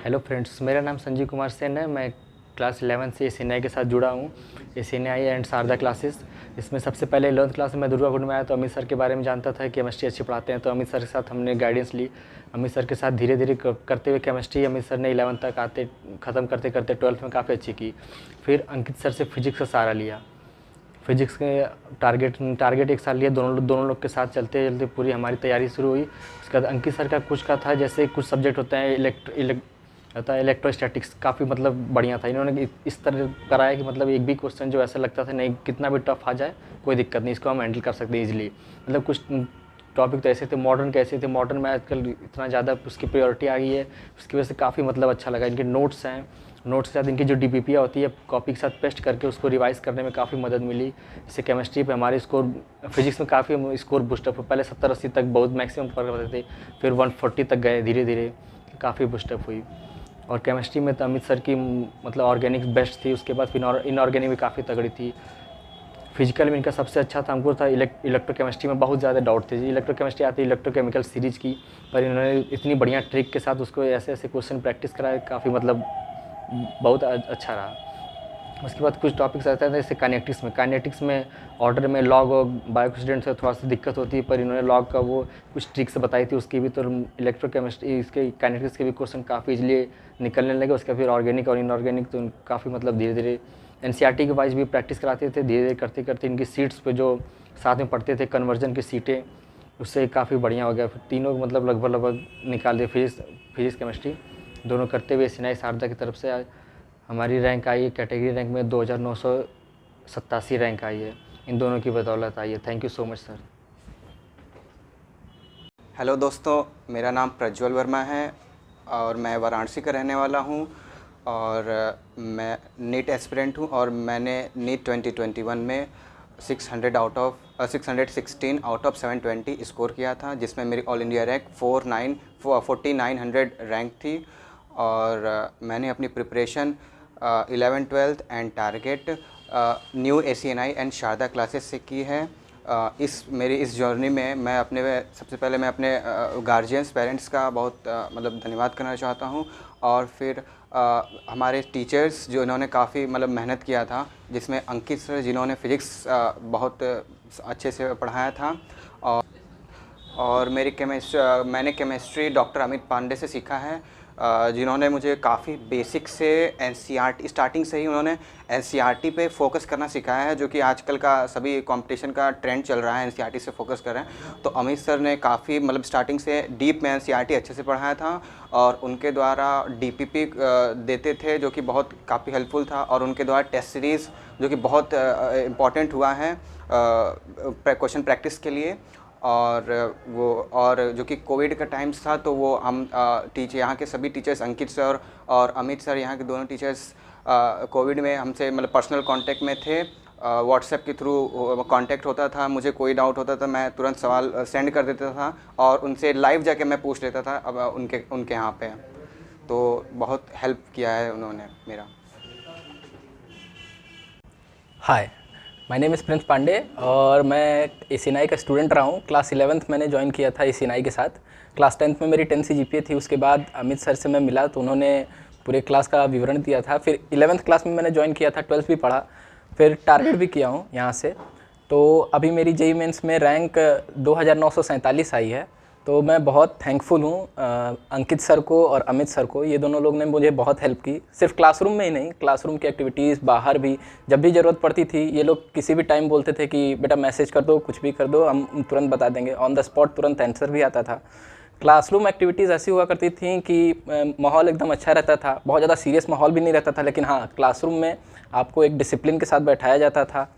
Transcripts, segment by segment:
Hello friends, मेरा नाम संजीव कुमार सेन है। मैं क्लास 11 से एसीएनआई के साथ जुड़ा हूँ। एसीएनआई एंड शारदा क्लासेस। इसमें सबसे पहले 11th क्लास में मैं दुर्गाकुंड में आया तो अमित सर के बारे में जानता था, केमिस्ट्री अच्छी पढ़ाते हैं, तो अमित सर के साथ हमने गाइडेंस ली। अमित सर के साथ धीरे धीरे करते हुए केमिस्ट्री अमित सर ने 11th तक आते ख़त्म करते करते 12th में काफ़ी अच्छी की। फिर अंकित सर से फिजिक्स का सहारा लिया। फिजिक्स के टारगेट एक साल लिया, दोनों लोग के साथ चलते चलते पूरी हमारी तैयारी शुरू हुई। उसके बाद अंकित सर का कुछ का था, जैसे कुछ सब्जेक्ट होते हैं इलेक्ट्रोस्टैटिक्स, काफ़ी मतलब बढ़िया था। इन्होंने इस तरह कराया कि मतलब एक भी क्वेश्चन जो ऐसा लगता था नहीं, कितना भी टफ आ जाए कोई दिक्कत नहीं, इसको हम हैंडल कर सकते हैं ईजिली। मतलब कुछ टॉपिक तो ऐसे थे, मॉडर्न कैसे थे, मॉडर्न में आजकल इतना ज़्यादा उसकी प्रायोरिटी आ गई है, उसकी वजह से काफ़ी मतलब अच्छा लगा। इनके नोट्स हैं, नोट्स के साथ इनकी जो डीपीपीआर होती है कॉपी के साथ पेस्ट करके उसको रिवाइज़ करने में काफ़ी मदद मिली। इससे केमिस्ट्री पे हमारे स्कोर, फिजिक्स में काफ़ी स्कोर बूस्टअप हो। पहले 70-80 तक बहुत मैक्सिमम कर पाते थे, फिर 140 तक गए धीरे धीरे, काफ़ी बूस्टअप हुई। और केमिस्ट्री में तो अमित सर की मतलब ऑर्गेनिक बेस्ट थी। उसके बाद फिर इनऑर्गेनिक भी काफ़ी तगड़ी थी। फिजिकल में इनका सबसे अच्छा था, हमको था इलेक्ट्रोकेमिस्ट्री में बहुत ज़्यादा डाउट थे। इलेक्ट्रोकेमिस्ट्री आती है इलेक्ट्रोकेमिकल सीरीज की, पर इन्होंने इतनी बढ़िया ट्रिक के साथ उसको ऐसे ऐसे क्वेश्चन प्रैक्टिस कराए, काफ़ी मतलब बहुत अच्छा रहा। उसके बाद कुछ टॉपिक्स आते हैं जैसे काइनेटिक्स में ऑर्डर में लॉग और बायोएक्सीडेंट से थोड़ा सा दिक्कत होती है, पर इन्होंने लॉग का वो कुछ ट्रिक्स बताई थी उसकी भी। तो इलेक्ट्रोकेमिस्ट्री इसके काइनेटिक्स के भी क्वेश्चन काफ़ी इजीली निकलने लगे। उसके फिर ऑर्गेनिक और इनऑर्गेनिक तो काफ़ी मतलब धीरे धीरे एनसीईआरटी के वाइज भी प्रैक्टिस कराते थे। धीरे धीरे करते करते इनकी सीट्स पे जो साथ में पढ़ते थे कन्वर्जन की सीटें, उससे काफ़ी बढ़िया हो गया। फिर तीनों मतलब लगभग निकाल दिए। फिजिक्स केमिस्ट्री दोनों करते हुए एसीएनआई शारदा की तरफ से हमारी रैंक आई है, कैटेगरी रैंक में 2987 रैंक आई है। इन दोनों की बदौलत आई है। Thank you so much sir. Hello दोस्तों, मेरा नाम प्रज्वल वर्मा है और मैं वाराणसी का रहने वाला हूँ और मैं नीट एस्पिरेंट हूँ और मैंने नीट 2021 में 616 आउट ऑफ 720 स्कोर किया था, जिसमें मेरी ऑल इंडिया रैंक 4900 रैंक थी। और मैंने अपनी preparation 11th 12th and target new ACNI and Sharda classes से की है। मेरी इस जर्नी में मैं सबसे पहले मैं अपने गार्जियंस पेरेंट्स का बहुत मतलब धन्यवाद करना चाहता हूँ। और फिर हमारे टीचर्स जो इन्होंने काफ़ी मतलब मेहनत किया था, जिसमें अंकित सर जिन्होंने फ़िज़िक्स बहुत अच्छे से पढ़ाया था। और मैंने केमिस्ट्री डॉक्टर अमित पांडे से सीखा है, जिन्होंने मुझे काफ़ी बेसिक से एनसीईआरटी स्टार्टिंग से ही उन्होंने एनसीईआरटी पे फोकस करना सिखाया है, जो कि आजकल का सभी कंपटीशन का ट्रेंड चल रहा है, एनसीईआरटी से फोकस कर रहे हैं। तो अमित सर ने काफ़ी मतलब स्टार्टिंग से डीप में एनसीईआरटी अच्छे से पढ़ाया था और उनके द्वारा डीपीपी देते थे, जो कि बहुत काफ़ी हेल्पफुल था। और उनके द्वारा टेस्ट सीरीज़ जो कि बहुत इम्पॉर्टेंट हुआ है क्वेश्चन प्रैक्टिस के लिए। और जो कि कोविड का टाइम्स था, तो वो हम यहाँ के सभी टीचर्स अंकित सर और अमित सर, यहाँ के दोनों टीचर्स कोविड में हमसे मतलब पर्सनल कांटेक्ट में थे। व्हाट्सएप के थ्रू कांटेक्ट होता था, मुझे कोई डाउट होता था मैं तुरंत सवाल सेंड कर देता था और उनसे लाइव जाके मैं पूछ लेता था अब उनके यहाँ पे। तो बहुत हेल्प किया है उन्होंने मेरा। Hi, my name is Prince Pandey और मैं एसीएनआई का स्टूडेंट रहा हूँ। क्लास 11th मैंने ज्वाइन किया था एसीएनआई के साथ। क्लास 10th में मेरी 10 CGPA थी। उसके बाद अमित सर से मैं मिला तो उन्होंने पूरे क्लास का विवरण दिया था। फिर 11th क्लास में मैंने ज्वाइन किया था, 12th भी पढ़ा, फिर टारगेट भी किया हूँ यहाँ से। तो अभी मेरी जेईई मेंस में रैंक 2947 आई है। तो मैं बहुत थैंकफुल हूँ अंकित सर को और अमित सर को। ये दोनों लोग ने मुझे बहुत हेल्प की, सिर्फ क्लासरूम में ही नहीं, क्लासरूम की एक्टिविटीज़ बाहर भी जब भी ज़रूरत पड़ती थी ये लोग किसी भी टाइम बोलते थे कि बेटा मैसेज कर दो, कुछ भी कर दो, हम तुरंत बता देंगे। ऑन द स्पॉट तुरंत आंसर भी आता था। क्लासरूम एक्टिविटीज़ ऐसी हुआ करती थी कि माहौल एकदम अच्छा रहता था, बहुत ज़्यादा सीरियस माहौल भी नहीं रहता था, लेकिन हाँ क्लासरूम में आपको एक डिसिप्लिन के साथ बैठाया जाता था।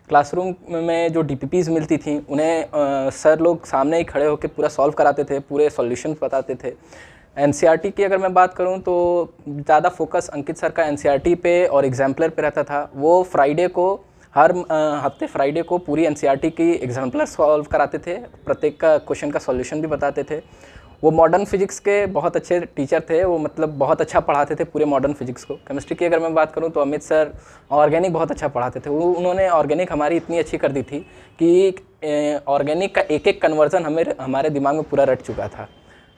क्लासरूम में जो डीपीपीज़ मिलती थी उन्हें सर लोग सामने ही खड़े होकर पूरा सॉल्व कराते थे, पूरे सॉल्यूशंस बताते थे। एनसीईआरटी की अगर मैं बात करूं तो ज़्यादा फोकस अंकित सर का एनसीईआरटी पे और एग्जाम्पलर पे रहता था। वो फ्राइडे को हर हफ्ते फ्राइडे को पूरी एनसीईआरटी की एग्जाम्पलर सॉल्व कराते थे, प्रत्येक का क्वेश्चन का सॉल्यूशन भी बताते थे। वो मॉडर्न फिजिक्स के बहुत अच्छे टीचर थे, वो मतलब बहुत अच्छा पढ़ाते थे पूरे मॉडर्न फिजिक्स को। केमिस्ट्री की अगर मैं बात करूं तो अमित सर ऑर्गेनिक बहुत अच्छा पढ़ाते थे। उन्होंने ऑर्गेनिक हमारी इतनी अच्छी कर दी थी कि ऑर्गेनिक का एक एक कन्वर्जन हमारे दिमाग में पूरा रट चुका था।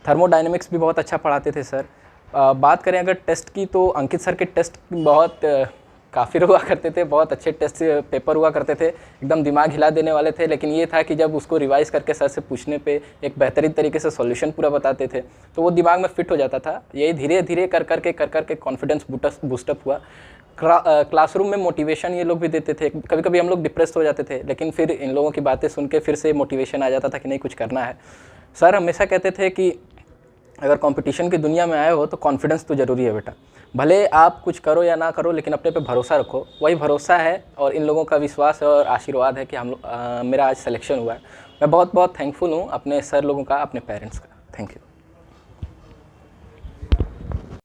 थर्मोडायनेमिक्स भी बहुत अच्छा पढ़ाते थे सर। बात करें अगर टेस्ट की, तो अंकित सर के टेस्ट बहुत काफ़ी हुआ करते थे, बहुत अच्छे टेस्ट पेपर हुआ करते थे, एकदम दिमाग हिला देने वाले थे। लेकिन ये था कि जब उसको रिवाइज़ करके सर से पूछने पे एक बेहतरीन तरीके से सॉल्यूशन पूरा बताते थे, तो वो दिमाग में फिट हो जाता था। यही धीरे धीरे कर करके कॉन्फिडेंस बूस्टअप हुआ। क्लासरूम में मोटिवेशन ये लोग भी देते थे। कभी कभी हम लोग डिप्रेस्ड हो जाते थे, लेकिन फिर इन लोगों की बातें सुन के फिर से मोटिवेशन आ जाता था कि नहीं, कुछ करना है। सर हमेशा कहते थे कि अगर कंपटीशन की दुनिया में आए हो तो कॉन्फिडेंस तो ज़रूरी है बेटा, भले आप कुछ करो या ना करो, लेकिन अपने पे भरोसा रखो। वही भरोसा है और इन लोगों का विश्वास और आशीर्वाद है कि मेरा आज सिलेक्शन हुआ है। मैं बहुत बहुत थैंकफुल हूँ अपने सर लोगों का, अपने पेरेंट्स का। Thank you.